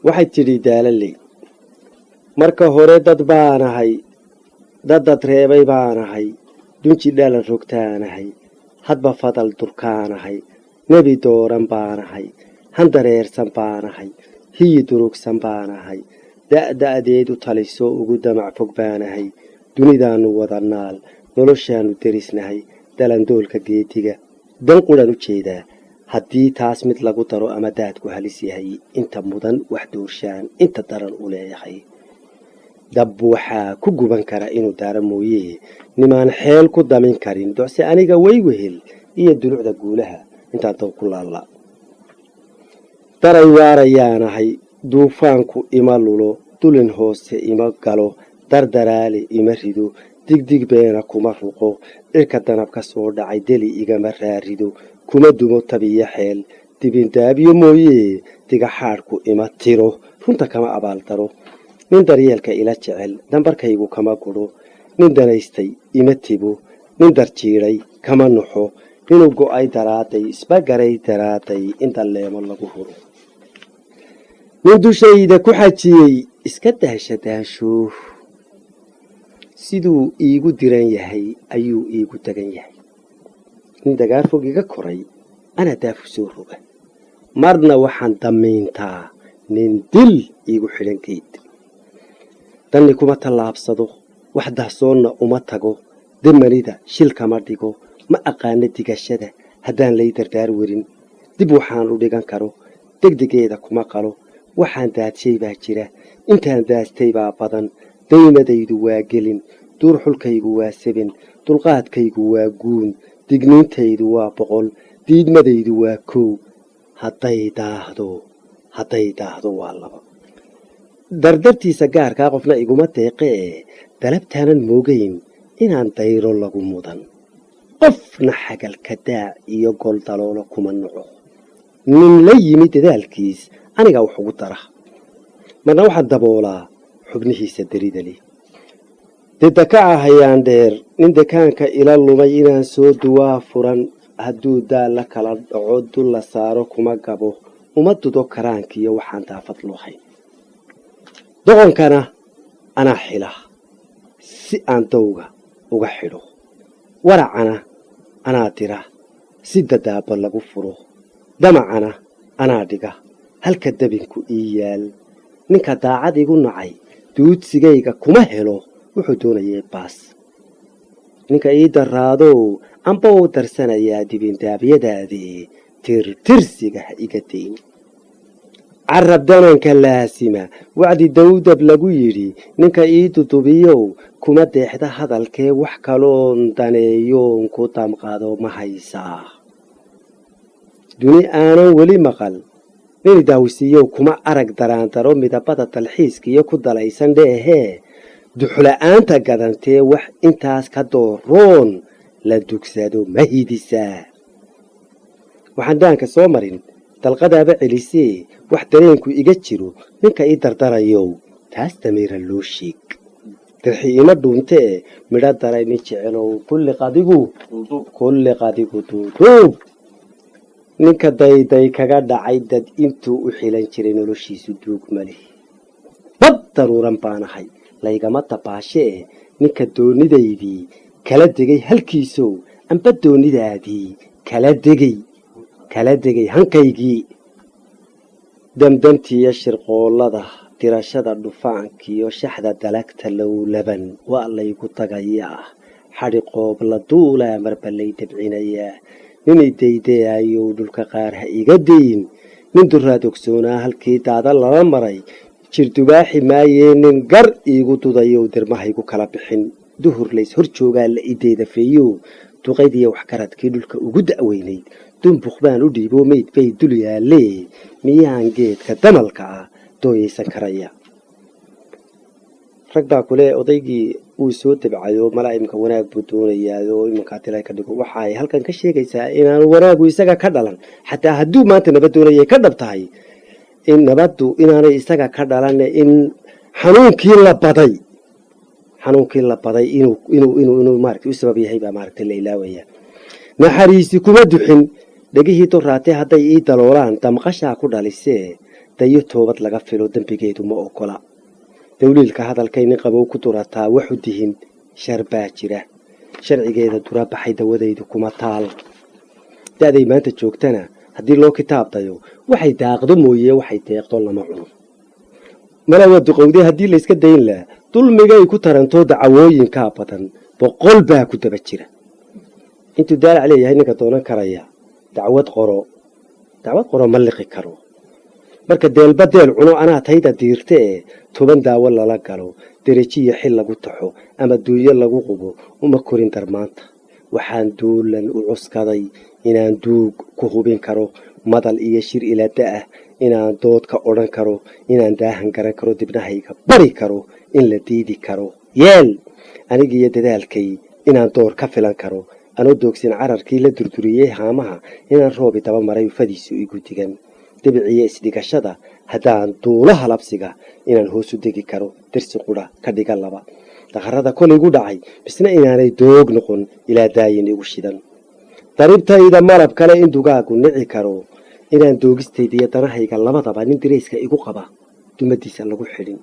waxay tidhi daalaley marka hore dad baanahay dad reebay baanahay dunji dhalan rogtaanahay hadba fadal durkaanahay nebi dooran baanahay handareersan baanahay hiyi durugsan baanahay da'da'deedu taliso ugu damac fog baanahay dunidaannu wada naal noloshaannu derisnahay dalandoolka geetiga dan qudhan u jeedaa haddii taas mid lagu daro ama daadku halis yahay inta mudan wax doorshaan inta daran u leeyahay dab waxaa ku guban kara inuu daara mooyee nimaan xeel ku damin karin docse aniga way wehel iyo dulucda guulaha intaan daw ku laalla daray waarayaanahay duufaanku ima lulo dulin hoose ima galo dardaraale ima rido digdig beena kuma ruqo cirka danab ka soo dhacay deli igama raarido kuma dumo tabiyo xeel dibindaabyo mooyee digaxaadhku ima tiro runta kama abaaldaro nin daryeelka ila jecel dambarkaygu kama gudho nin danaystay ima tibo nin darjiidhay kama nuxo inuu go'ay daraaday isbagaray daraaday inta leemo lagu huro nin dushayda ku xajiyey iska daashadaasho siduu iigu diran yahay ayuu iigu dagan yahay nin dagaal fog iga koray anaa daafu soo roga marna waxaan damiintaa nin dil iigu xidhan geed danni kuma tallaabsado wax dahsoonna uma tago damanida shil kama dhigo ma aqaano digashada haddaan lay dardaar werin dib waxaan u dhigan karo degdegeeda kuma qalo waxaan daadshay baa jira intaan daastay baa badan daymadaydu waa gelin duur xulkaygu waa seben dulqaadkaygu waa guun digniintaydu waa 100 diidmadaydu waa 1 hadday daahdo waa 2 dardartiisa gaarkaa qofna iguma deeqee dalabtaanan moogayn inaan dayro lagu mudan qofna xagalka daac iyo gol daloolo kuma noco nin la yimi dadaalkiis aniga wax ugu dara marna waxaan daboolaa xubnihiisa daridali dadka ahayaan dheer nin dekaanka ila lumay inaan soo duwaa furan hadduu daala kala dhaco dul la saaro kuma gabo uma dudo karaankiyo waxaan daafad loohayn doqonkana anaa xila si aan dawga uga xidho waracana anaa dira si dadaaba lagu furo damacana anaa dhiga halka dabinku ii yaal ninka daacad igu nacay duudsigayga kuma helo wuxuu doonayay baas ninka ii daraadow amba uu darsanayaa dibindaabyadaadii tirtirsiga ha iga dayn carab dananka laasima wacdi dawdab lagu yidhi ninka ii dudubiyow kuma deexda hadalkee wax kaloon daneeyoon ku damqado ma haysaa duni aanan weli maqal nin daawisiyow kuma arag daraandaro midabada dalxiiskiyo ku dalaysan dheehee duxla'aanta gadantee wax intaas ka dooroon la dugsado ma hidisaa waxaan daanka soo marin dalqadaaba celisee wax dareenku iga jiro ninka ii dardarayow taas damiira loo sheeg dirxi ima dhuuntee midho daray nin jecelow kulli qadigu duuduub ninka dayday kaga dhacay dad intuu u xilan jiray noloshiisu duug maleh bad daruuran baanahay laygama dabaashee ninka doonidaydii kala degay halkiisow amba doonidaadii kala degay hankaygii damdantiiyo shirqoolada dirashada dhufaankiyo shaxda dalagta lowlaban waa laygu tagayaa xadhi qoob la duulaa marba lay dabcinayaa ninay daydayayow dhulka qaar ha iga dayn nin duraad ogsoonaa halkii daada lala maray jirdubaaxi maayee nin gar iigu dudayow dirmahaygu kala bixin duhur lays hor joogaa la ideedafeeyow duqaydiyo waxkaradkii dhulka ugu da'weynayd dumbuq baan u dhiiboo mayd bay dul yaallee miyaan geedka damalka ah dooyaysan karaya rag baa kule odaygii uu soo dabcayo mala imka wanaag buu doonayaayoo imankaa tilay ka dhigo waxaay halkan ka sheegaysaa inaanu wanaagu isaga ka dhalan xataa hadduu maanta nabad doonayay ka dhab tahay in nabaddu inaanay isaga ka dhalan in xanuunkii la baday inuu maaragtay u sabab yahay baa maaragtay la ilaawaya naxariisi kuma duxin dhegihii doraatee hadday ii daloolaan damqashaa ku dhalisee dayo toobad laga filo dembigeedu ma ogola dawliilka hadalkayni qabow ku durataa waxu dihin shar baa jira sharcigeeda dura baxay dawadaydu kuma taal da'day maanta joogtana haddii loo kitaab dayo waxay daaqdo mooye waxay deeqdo lama cuno malawa duqowdee haddii layska dayn laha dulmigay ku tarantoo dacwooyinkaa badan 100 baa ku daba jira intuu daalac leeyahay ninka doonan karaya dacwad qoro ma liqi karo marka deelba deel cuno anaa tayda diirte ee 10 daawo lala galo darajiyo xil lagu taxo ama duuyo lagu qubo uma korin darmaanta waxaan duulan u cuskaday inaan duug ku hubin karo madal iyo shir ilaada ah inaan dood ka odhan karo inaan daahan garan karo dibnahayga bari karo in la diidi karo yeel anigiyo dadaalkay inaan door ka filan karo anoo doogsin cararkii la durduriyey haamaha inaan roobi daba maray fadiisu igu digan dabiciye isdhigashada haddaan duulaha labsiga inaan hoos u degi karo dirsi qudha ka dhiga laba daqarada kolaygu dhacay bisna inaanay doog noqon ilaa daayin igu shidan daribtayda malab kale in dugaagu nici karo inaan doogistaydiyo danahayga labadaba nin dirayska igu qaba dumadiisa lagu xidhin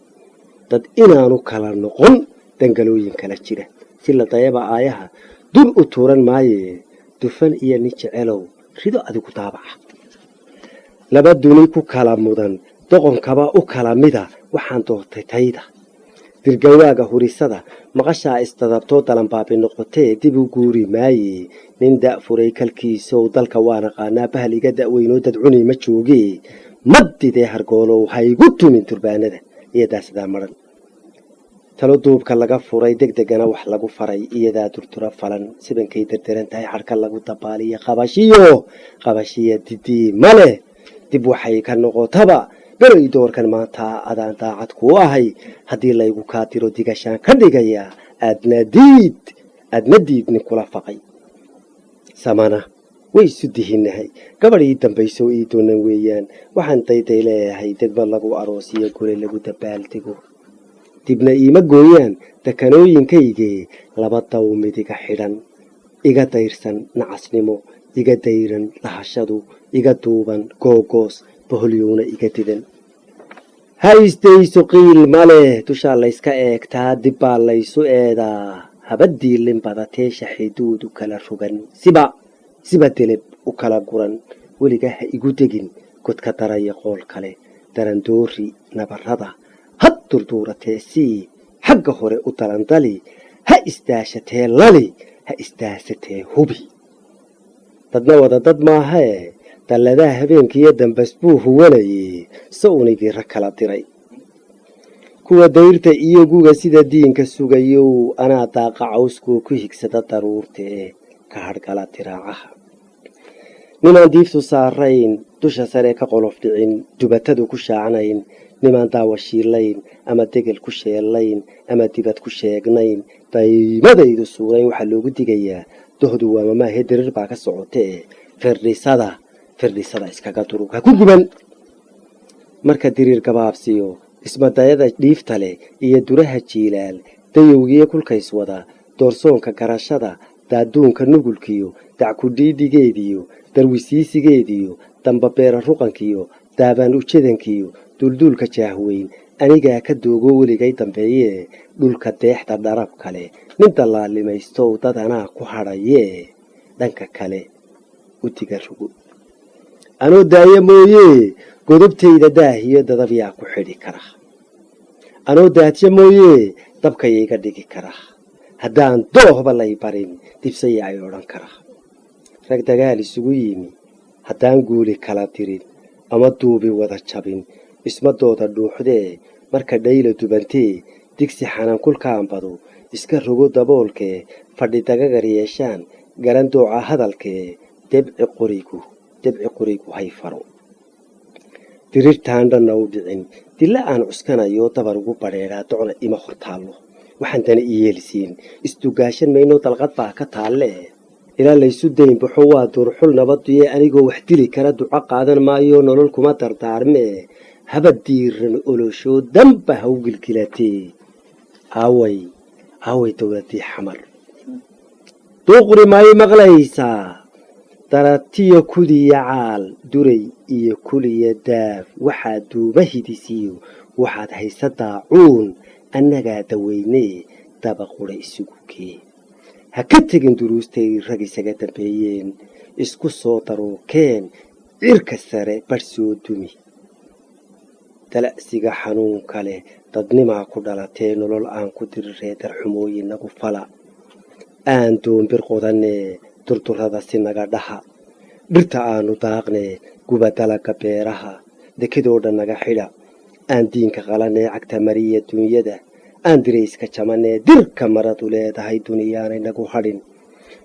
dad inaanu kala noqon dangalooyin kala jira si la dayaba aayaha dul u tuuran maaye dufan iyo nin jecelow rido adigu daabaca laba duni ku kala mudan doqonkaba u kala mida waxaan doortay tayda dirgawaaga hurisada maqashaa istadabtoo dalanbaabi noqotee dib u guuri maaye nin da' furay kalkiisow dalka waan aqaanaa bahal iga da'weynoo dad cuni ma joogee maddidee hargoolow haygu tumin turbaanada iyo daasidaa maran talo duubka laga furay degdegana wax lagu faray iyadaa durtura falan sibankay derderan tahay xarka lagu dabaaliyo qabashiya didii male dib waxay ka noqotaba beray doorkan maanta adaan daacad kuu ahay haddii laygu kaa tiro digashaan ka dhigaya aadna diid nin kula faqay samana way isu dihinahay gabadh ii dambayso ii doonan weeyaan waxaan dayday leeyahay degma lagu aroosiyo gole lagu dabaaldego dibna iima gooyaan dakanooyinkaygee laba daw midiga xidhan iga dayrsan nacasnimo iga dayran lahashadu iga duuban googoos boholyowna iga didan ha isdayso qiil male dushaa layska eegtaa dib baa laysu eedaa haba diilin badatee shaxiduudu kala rogan siba deleb u kala guran weliga ha igu degin godka daraya qool kale darandoori nabarada had durduuratee sii xagga hore u dalandali ha isdaashatee lali ha isdaasatee hubi dadna wada dad maahee dalladaha habeenkiiyo dambas buu huwanayey sawnigii rag kala diray kuwa dayrta iyo guga sida diinka sugayow anaa daaqa cawskuu ku higsada daruurtee ka hadhgala diraacaha nimaan diiftu saarayn dusha sare ka qolof dhicin dubatadu ku shaacnayn nimaan daawa shiilayn ama degel ku sheelayn ama dibad ku sheegnayn daymadaydu suurayn waxaa loogu digayaa dohdu waa mamaahe darir baa ka socotee firdhisada iskaga durug ha ku guban marka diriir gabaabsiyo ismadayada dhiifta leh iyo duraha jiilaal dayowgiyo kulkays wada doorsoonka garashada daaduunka nugulkiyo dackudhiidhigeediyo darwisiisigeediyo dambabeera ruqankiyo daabaan ujadankiyo dulduulka jaahweyn anigaa ka doogo weligay dambeeyee dhulka deexda dharab kale nin dallaalimaystow dad anaa ku hadhayee dhanka kale u diga rugo anoo daayo mooyee godobtayda daahiyo dadab yaa ku xidhi kara anoo daadyo mooyee dabkayayga dhigi kara haddaan doohba lay barin dibsaya ay odhan kara rag dagaal isugu yimi haddaan guuli kala dirin ama duubi wada jabin ismadooda dhuuxdee marka dhayla dubantee digsi xanan kulkaanbado iska rogo daboolkee fadhi dagagar yeeshaan garan dooca hadalkee debci qorigu hay faro dirirtaan dhanna u dhicin dilla aan cuskanayo dabar ugu badheedhaa docna ima hortaallo waxaan dana iyeelisiin isdugaashan mayno dalqad baa ka taalle ilaa laysu dayn baxo waa duurxul nabaduyee anigoo wax dili kara duco qaadan maayo nolol kuma dardaarmee haba diiran oloshoo danba ha u gilgilatee aaway dowladii xamar duuqri maayo maqlaysaa daratiyo kudiya caal duray iyo kuliya daaf waxaad duuba hidisiyo waxaad haysa daacuun annagaa daweynee dabaqura isugu kee ha ka tegin duruustay rag isaga dambeeyeen isku soo daruukeen cirka sare badh soo dumi dala'siga xanuunka leh dadnimaa ku dhalatee nolol aan ku diriree darxumooyin nagu fala aan doombir qodanee durdurrada si naga dhaha dhirta aanu daaqnee guba dalaga beeraha dekadoo dhan naga xidha aan diinka qalanee cagta mariya dunyada aan dirayska jamanee dirka maradu leedahay duniyaanay nagu hadhin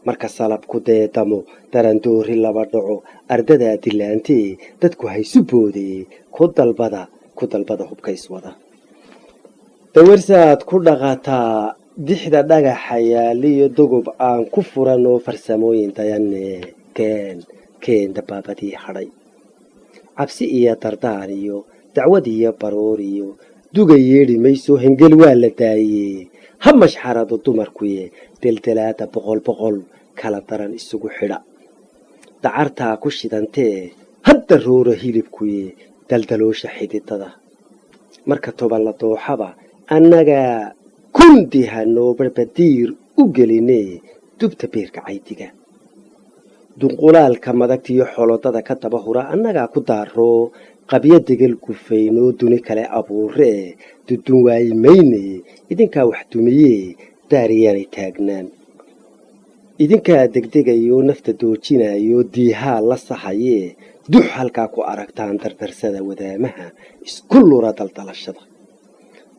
marka salab ku deedamo darandoori laba dhaco ardadaa dilaantee dadku haysu boodee ku dalbada hubka iswada dawarsaad ku dhaqataa dixda dhagaxa yaaliyo dogob aan ku furanoo farsamooyin dayanee keen dabaabadii hadhay cabsi iyo dardaan iyo dacwad iyo baroor iyo duga yeedhi mayso hengel waa la daayee ha mashxarado dumarkuye deldelaada boqol kala daran isugu xidha dacartaa ku shidantee hadda roora hilibkuye daldaloosha xididada marka toban la dooxaba annagaa kundiha noo barbadiir u gelinee dubta beerka caydiga dunqulaalka madagtiyo xolodada ka daba hura annagaa ku daaroo qabyo degel gufaynoo duni kale abuuree dudun waayi mayne idinkaa wax dumiyee daariyaanay taagnaan idinkaa degdegayoo nafta doojinayoo diihaa la sahayee dux halkaa ku aragtaan dardarsada wadaamaha isku lura daldalashada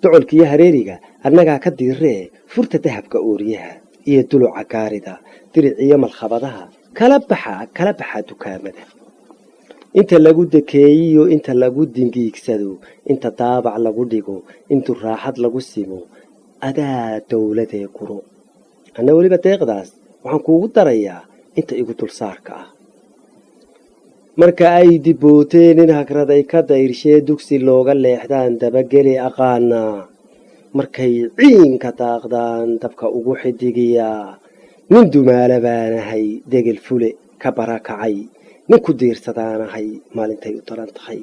docolkiyo hareeriga annagaa ka diiree furta dahabka ooryaha iyo duluca gaarida diriciyo malkhabadaha kala baxa dukaamada inta lagu dekeeyiyo inta lagu dingiigsado inta daabac lagu dhigo intu raaxad lagu simo adaa dawladee guro anna weliba deeqdaas waxaan kuugu darayaa inta igu dulsaarka ah marka ay dibooteen in hagraday ka dayrshee dugsi looga leexdaan dabageli aqaanaa markay ciinka daaqdaan dabka ugu xidigiyaa nin dumaala baanahay degel fule ka barakacay nin ku diirsadaanahay maalintay u daran tahay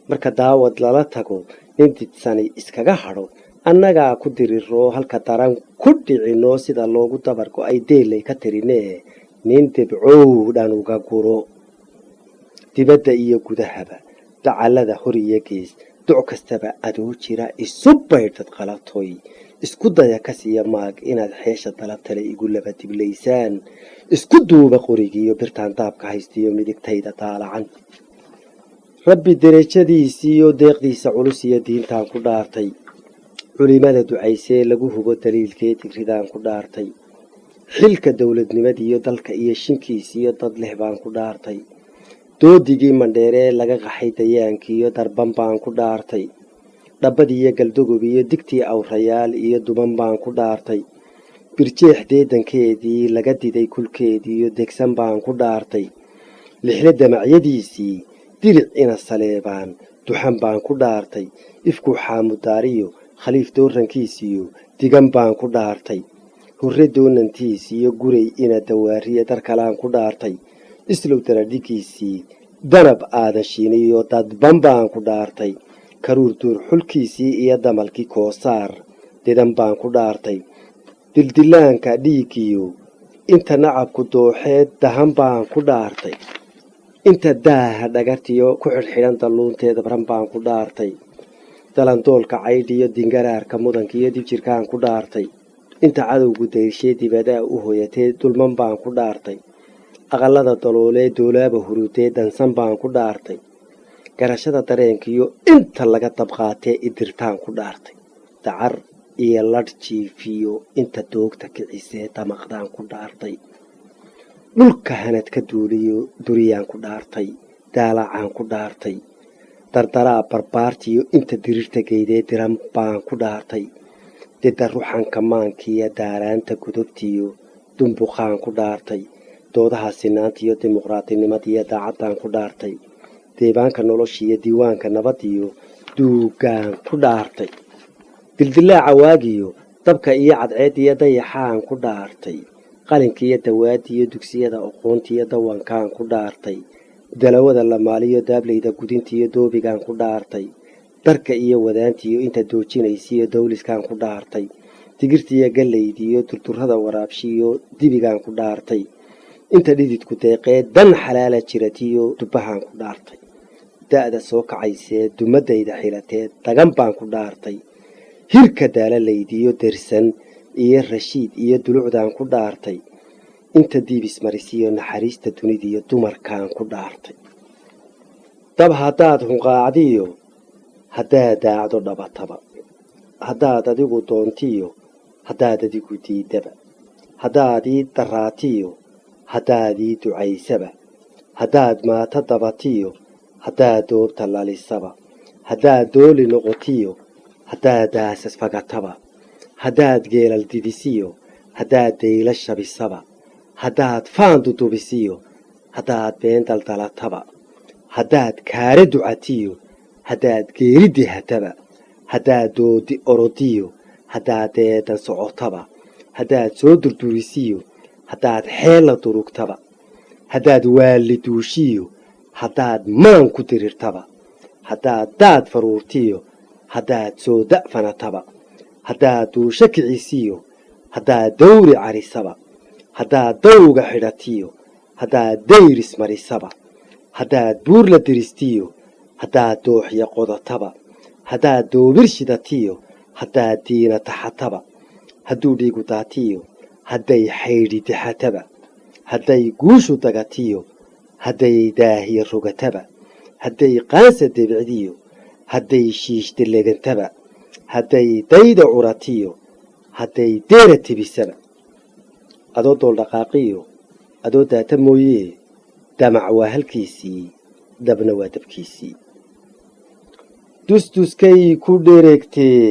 marka daawad lala tago nin didsani iskaga hadho annagaa ku diriroo halka daran ku dhicinoo sida loogu dabargo ay deellay ka tirinee nin dibcow dhan uga guro dibadda iyo gudahaba dacallada hor iyo gees duc kastaba adoo jira isu baydhad qalatoy isku daya ka siiya maag inaad xeesha dalabtale igu laba diblaysaan isku duuba qorigiiyo birtaan daabka haystiyo midigtayda daalacan rabbi derajadiisiiyo deeqdiisa culus iyo diintaan ku dhaartay culimada ducaysee lagu hubo daliilkee digridaan ku dhaartay xilka dowladnimadiiyo dalka iyo shinkiisiyo dad leh baan ku dhaartay doodigii mandheeree laga qaxay dayaankiiyo darban baan ku dhaartay dhabbadiiyo galdogob iyo digtii awrayaal iyo duban baan ku dhaartay birjeex deedankeedii laga diday kulkeediiyo degsan baan ku dhaartay lixle damacyadiisii dilic ina saleebaan duxan baan ku dhaartay ifku xaamudaariyo khaliif doorankiisiyo digan baan ku dhaartay hurre doonantiisiyo guray ina dawaariya darkalaan ku dhaartay islow daradhigiisii danab aadan shiiniyo dadban baan ku dhaartay karuur duur xulkiisii iyo damalkii koosaar dedan baan ku dhaartay dildilaanka dhiigiyo inta nacabku dooxeed dahan baan ku dhaartay inta daaha dhagartiyo ku xidhxidhan dalluunteeda baran baan ku dhaartay dalandoolka caydhiyo dingaraarka mudankiiyo dibjirkaan ku dhaartay inta cadowgu dayshee dibadaa u hoyatee dulman baan ku dhaartay aqallada daloolee doolaaba hurudee dansan baan ku dhaartay garashada dareenkiyo inta laga dabqaatee idirtaan ku dhaartay dacar iyo ladh jiifiyo inta doogta kicisee damaqdaan ku dhaartay dhulka hanad ka duuliyo duriyaan ku dhaartay daalacaan ku dhaartay dardaraa barbaartiyo inta dirirta geydee diran baan ku dhaartay dida ruxanka maankiiyo daaraanta gudubtiyo dumbuqaan ku dhaartay doodaha sinaantiyo dimuqraadinimadiyo daacaddaan ku dhaartay deebaanka noloshiiyo diiwaanka nabadiyo duugaan ku dhaartay dildilaaca waagiyo dabka iyo cadceed iyo dayaxaan ku dhaartay qalinkiiyo dawaadiiyo dugsiyada aqoontiiyo dawankaan ku dhaartay dalawada lamaaliyo daablayda gudintiiyo doobigaan ku dhaartay darka iyo wadaantiiyo inta doojinaysiiyo dawliskaan ku dhaartay digirtiiyo gallaydiiyo durturrada waraabshiiyo dibigaan ku dhaartay inta dhididku deeqee dan xalaala jiratiyo dubbahaan ku dhaartay da'da soo kacaysee dumadayda xilatee dagan baan ku dhaartay hirka daalalaydiiyo dersan iyo rashiid iyo dulucdaan ku dhaartay inta diibismarisiyo naxariista dunidiiyo dumarkaan ku dhaartay dab haddaad hunqaacdiyo haddaad daacdo dhabataba haddaad adigu doontiyo haddaad adigu diidaba haddaad ii daraatiyo haddaad ii ducaysaba haddaad maato dabatiyo haddaad doobta lalisaba haddaad dooli noqotiyo haddaad daasas fagataba haddaad geelal didisiyo haddaad dayla shabisaba haddaad faan dudubisiyo haddaad been daldalataba haddaad kaare ducatiyo haddaad geeri dihataba haddaad doodi orodiyo haddaad deedan socotaba haddaad soo durdurisiyo haddaad xeella durugtaba haddaad waalli duushiyo haddaad maan ku dirirtaba haddaad daad faruurtiyo haddaad soo da'fanataba haddaad duusho kicisiyo haddaad dawri carisaba haddaad dawga xidhatiyo haddaad dayris marisaba haddaad buur la diristiyo haddaad dooxya qodataba haddaad doobir shidatiyo haddaad diina taxataba hadduu dhiigu daatiyo hadday xaydhi dixataba hadday guushu dagatiyo hadday daahiya rogataba hadday qaansa debicdiyo hadday shiish delegantaba hadday dayda curatiyo hadday deera tebisaba adoo dooldhaqaaqiyo adoo daata mooyee damac waa halkiisii dabna waa dabkiisii dustuskay ku dhereegtee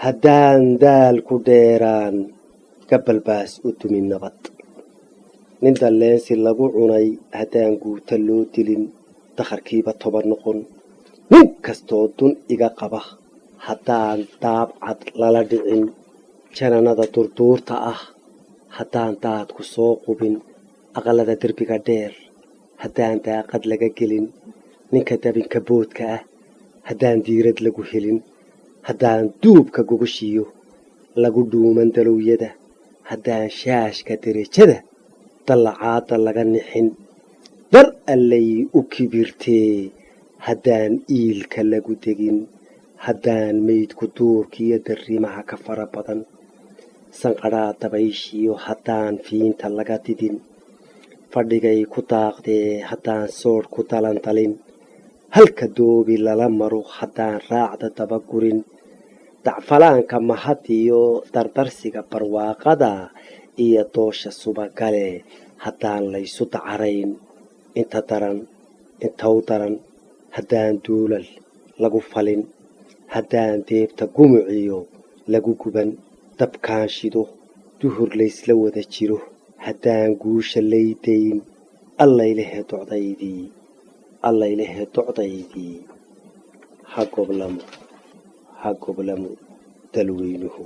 haddaan daal ku dheeraan gabalbaas u tumi nabad nin dalleensi lagu cunay haddaan guuta loo dilin dakharkiiba 10 noqon nin kastoo dun iga qaba haddaan daabcad lala dhicin jananada durduurta ah haddaan daadku soo qubin aqalada derbiga dheer haddaan daaqad laga gelin ninka dabinka boodka ah haddaan diirad lagu helin haddaan duubka gogoshiyo lagu dhuuman dalowyada haddaan shaashka derejada dallacaada laga nixin dar allay u kibirtee haddaan iilka lagu degin haddaan meydku duurkiiyo darrimaha ka fara badan sanqadhaa dabayshiyo haddaan fiinta laga didin fadhigay ku daaqdee haddaan soodh ku dalandalin halka doobi lala maro haddaan raacda dabagurin dacfalaanka mahad iyo dardarsiga barwaaqada iyo doosha subagale haddaan laysu dacarayn inta daran intow daran haddaan duulal lagu falin haddaan deebta gumuciyo lagu guban dabkaan shido duhur laysla wada jiro haddaan guusha laydayn allaylehe docdaydii ha goblamo dalweynuhu